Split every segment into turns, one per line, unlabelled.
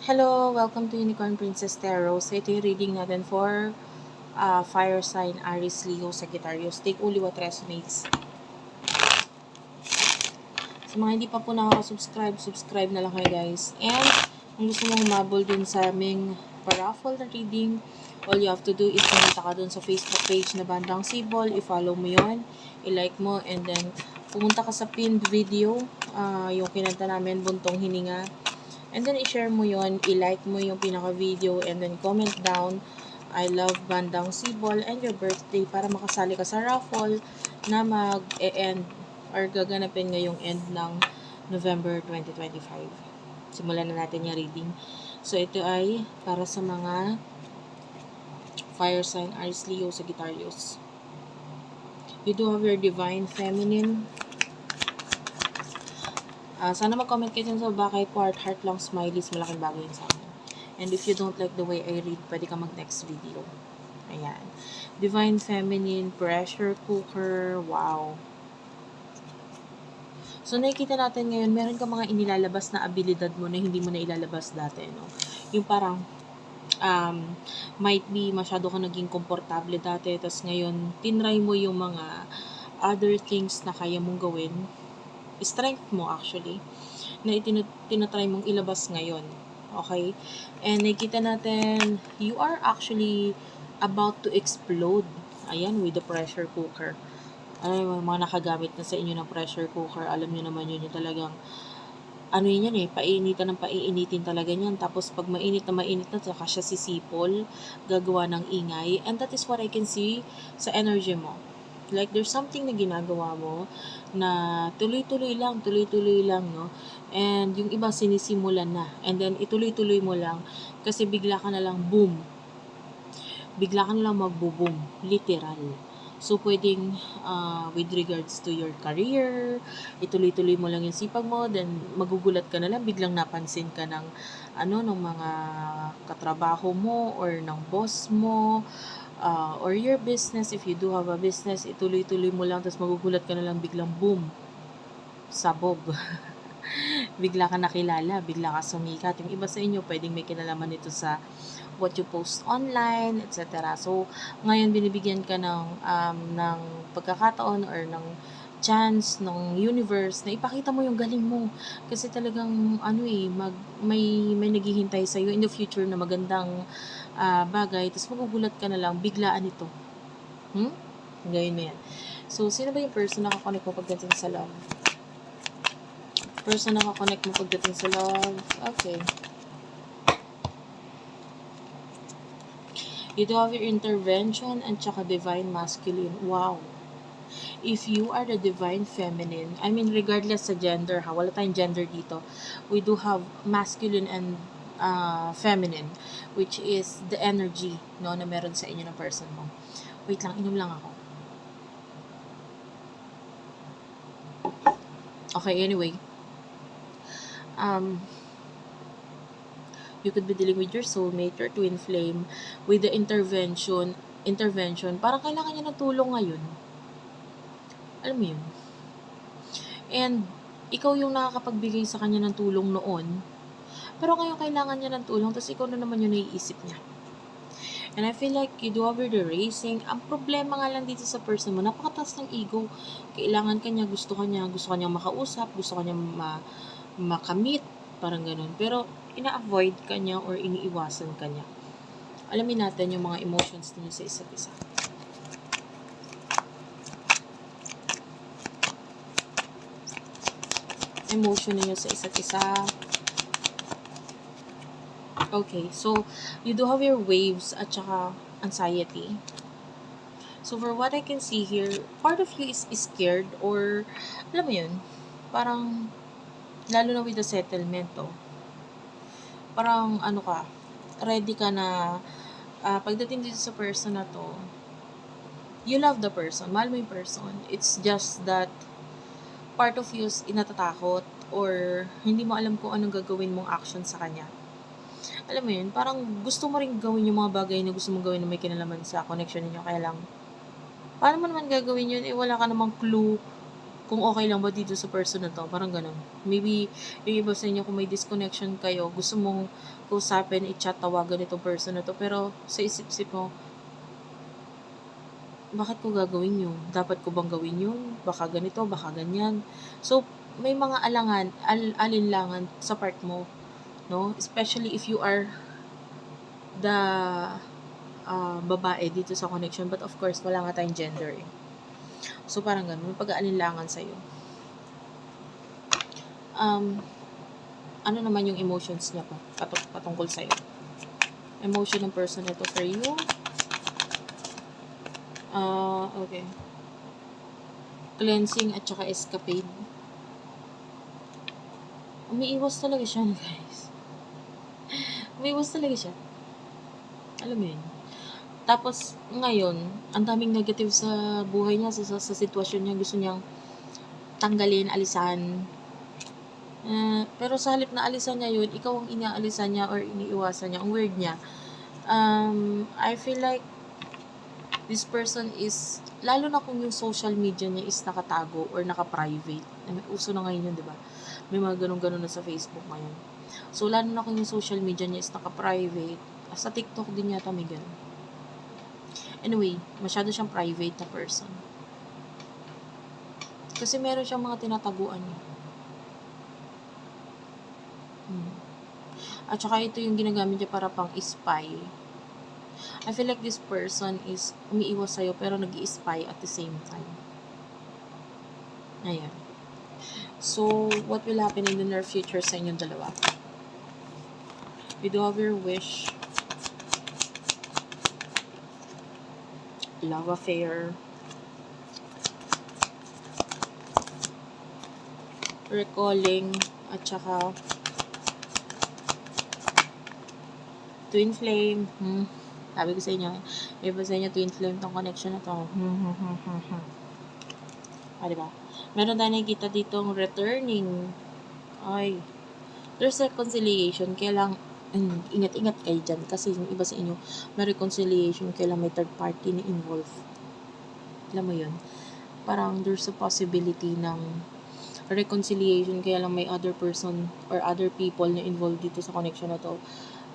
Hello! Welcome to Unicorn Princess Tarot. So, ito yung reading natin for Fire Sign, Aries, Leo, Sagittarius. Take only what resonates. Sa mga hindi pa po nakaka-subscribe, subscribe na lang kayo guys. And, kung gusto mo humabol din sa aming paraffle na reading, all you have to do is pumunta ka dun sa Facebook page na Bandang Sibol, i-follow mo yon, i-like mo, and then pumunta ka sa pinned video, yung kinanta namin, Buntong Hininga. And then, i-share mo yon, i-like mo yung pinaka-video, and then comment down, I love Bandang Sibol and your birthday para makasali ka sa raffle na mag-e-end or gaganapin ngayong end ng November 2025. Simulan na natin yung reading. So, ito ay para sa mga fire sign, Aries, Leo, Sagittarius. You do have your divine feminine. Sana mag-comment kayo dyan sa bakay po, heart lang, smileys, malaking bagay yun sa akin. And if you don't like the way I read, pwede ka mag-next video. Ayan. Divine feminine, pressure cooker, wow. So, nakikita natin ngayon, meron ka mga inilalabas na abilidad mo na hindi mo na ilalabas dati, no? Yung parang, might be masyado ka naging komportable dati, tas ngayon, tinry mo yung mga other things na kaya mong gawin, strength mo actually, na tinatry mong ilabas ngayon. Okay? And nakita natin, you are actually about to explode. Ayan, with the pressure cooker. Ay, mga nakagamit na sa inyo ng pressure cooker, alam nyo naman yun, yung talagang, ano yun yan painitan ng paiinitin talaga yan. Tapos pag mainit na, saka siya sisipol, gagawa ng ingay. And that is what I can see sa energy mo. Like, there's something na ginagawa mo na tuloy-tuloy lang, no? And yung iba sinisimulan na. And then, ituloy-tuloy mo lang kasi bigla ka na lang, boom. Bigla ka na lang magbo-boom. Literal. So, pwedeng with regards to your career, ituloy-tuloy mo lang yung sipag mo, then magugulat ka na lang, biglang napansin ka ng, ng mga katrabaho mo, or ng boss mo, or your business, if you do have a business, ituloy-tuloy mo lang, tapos magugulat ka na lang, biglang boom, sabog. Bigla ka nakilala, bigla ka sumikat. Yung iba sa inyo, pwedeng may kinalaman nito sa what you post online, etc. So, ngayon binibigyan ka ng pagkakataon or ng chance ng universe na ipakita mo yung galing mo. Kasi talagang, may naghihintay sa'yo in the future na magandang bagay. Tapos magugulat ka na lang, biglaan ito. Ngayon na yan. So, sino ba yung person na nakakonect mo pagdating sa love? Person na nakakonect mo pagdating sa love? Okay. You do have your intervention and tsaka divine masculine. Wow. If you are the divine feminine, I mean, regardless sa gender, wala tayong gender dito. We do have masculine and feminine, which is the energy, no, na meron sa inyo ng person mo. Wait lang, inom lang ako. Okay, anyway. You could be dealing with your soulmate, your twin flame, with the intervention, parang kailangan niya ng tulong ngayon. Alam mo yun? And, ikaw yung nakakapagbigay sa kanya ng tulong noon, pero ngayon kailangan niya ng tulong, tapos ikaw na naman yung naiisip niya. And I feel like you do have the racing. Ang problema nga lang dito sa person mo, napakataas ng ego. Kailangan kanya, gusto kanya makausap, gusto kanya makamit, parang ganun. Pero, ina-avoid ka niya or iniiwasan ka niya. Alamin natin yung mga emotions niyo sa isa't isa. Emotion niyo sa isa't isa. Okay, so, you do have your waves at saka anxiety. So, for what I can see here, part of you is scared or, alam mo yun, parang, lalo na with the settlement, parang ready ka na, pagdating dito sa person na to, you love the person, mahal mo yung person, it's just that, part of you is inatatakot, or hindi mo alam kung anong gagawin mong action sa kanya. Alam mo yun, parang gusto mo rin gawin yung mga bagay na gusto mong gawin na may kinalaman sa connection ninyo, kaya lang, paano mo naman gagawin yun, wala ka namang clue kung okay lang ba dito sa person na 'to, parang gano'n. Maybe yung iba sa inyo kung may disconnection kayo, gusto mong kausapin, i-chat, tawagan itong person na 'to, pero sa isip-isip mo, bakit ko gagawin yun? Dapat ko bang gawin yun? Baka ganito, baka ganyan. So, may mga alinlangan sa part mo, no? Especially if you are the babae dito sa connection, but of course, wala nga tayong gender eh. So, parang ganun, may pag-aalinlangan sa'yo. Ano naman yung emotions niya patungkol sa'yo? Emotion ng person na to for you. Okay. Cleansing at saka escapade. Umiiwas talaga siya, guys. Umiiwas talaga siya. Alam mo yun. Tapos, ngayon, ang daming negative sa buhay niya, sa sitwasyon niya. Gusto niyang tanggalin, alisan. Pero sa halip na alisan niya yun, ikaw ang inaalisan niya or iniiwasan niya. Ang weird niya. I feel like this person is, lalo na kung yung social media niya is nakatago or naka-private. Uso na ngayon yun, di ba? May mga ganun-ganun na sa Facebook ngayon. So, lalo na kung yung social media niya is naka-private. Sa TikTok din yata may ganun. Anyway, masyado siyang private na person. Kasi meron siyang mga tinataguan niya. At saka ito yung ginagamit niya para pang spy. I feel like this person is umiiwas sa'yo pero nag-i-spy at the same time. Ayan. So, what will happen in the near future sa inyong dalawa? You do have your wish. Love affair. Recalling. At saka twin flame. Sabi ko sa inyo, iba sa inyo twin flame tong connection na to. Diba? Meron tayo nakikita ditong returning. Ay, there's reconciliation. Kaya lang, ingat-ingat kayo dyan. Kasi yung iba sa inyo, may reconciliation. Kaya lang may third party na involved. Alam mo yun? Parang there's a possibility ng reconciliation. Kaya lang may other person or other people na involved dito sa connection na to.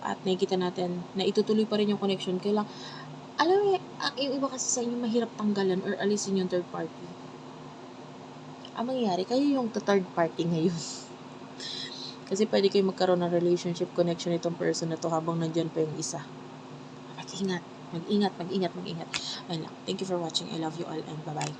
At nakikita natin na itutuloy pa rin yung connection. Kaya lang, alam mo, yung iba kasi sa inyo mahirap tanggalan or alisin yung third party. Ang mangyayari, kayo yung third party ngayon. Kasi pwede kayo magkaroon ng relationship connection itong person na to habang nandyan pa yung isa. Mag-ingat. Ayun lang. Thank you for watching. I love you all and bye-bye.